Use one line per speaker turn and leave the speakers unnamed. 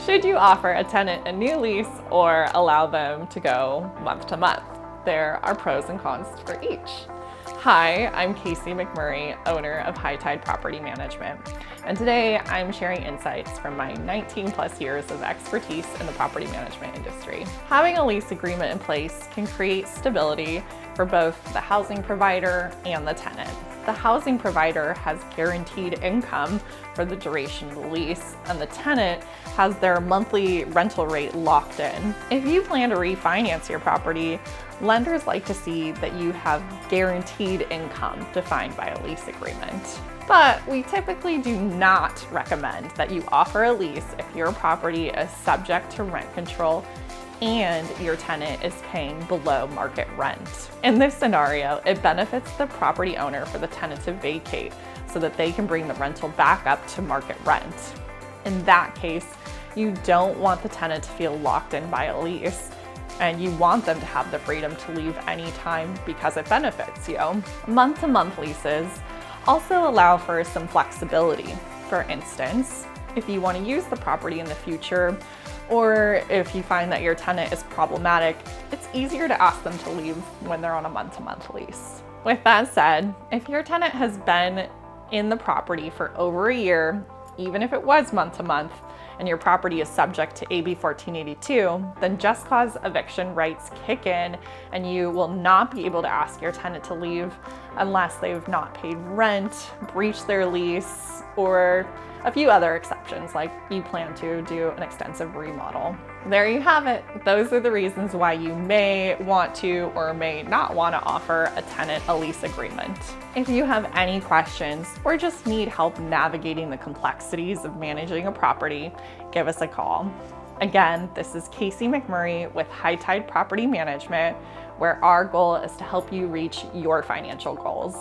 Should you offer a tenant a new lease or allow them to go month to month? There are pros and cons for each. Hi, I'm Kaicie McMurray, owner of High Tide Property Management, and today I'm sharing insights from my 19 plus years of expertise in the property management industry. Having a lease agreement in place can create stability for both the housing provider and the tenant. The housing provider has guaranteed income for the duration of the lease, and the tenant has their monthly rental rate locked in. If you plan to refinance your property, lenders like to see that you have guaranteed income defined by a lease agreement. But we typically do not recommend that you offer a lease if your property is subject to rent control and your tenant is paying below market rent. In this scenario, it benefits the property owner for the tenant to vacate so that they can bring the rental back up to market rent. In that case, you don't want the tenant to feel locked in by a lease, and you want them to have the freedom to leave anytime because it benefits you. Month-to-month leases also allow for some flexibility. For instance, if you want to use the property in the future, or if you find that your tenant is problematic, it's easier to ask them to leave when they're on a month-to-month lease. With that said, if your tenant has been in the property for over a year, even if it was month-to-month, and your property is subject to AB 1482, then just cause eviction rights kick in and you will not be able to ask your tenant to leave unless they've not paid rent, breached their lease, or a few other exceptions, like you plan to do an extensive remodel. There you have it. Those are the reasons why you may want to or may not want to offer a tenant a lease agreement. If you have any questions or just need help navigating the complexities of managing a property, give us a call. Again, this is Kaicie McMurray with High Tide Property Management, where our goal is to help you reach your financial goals.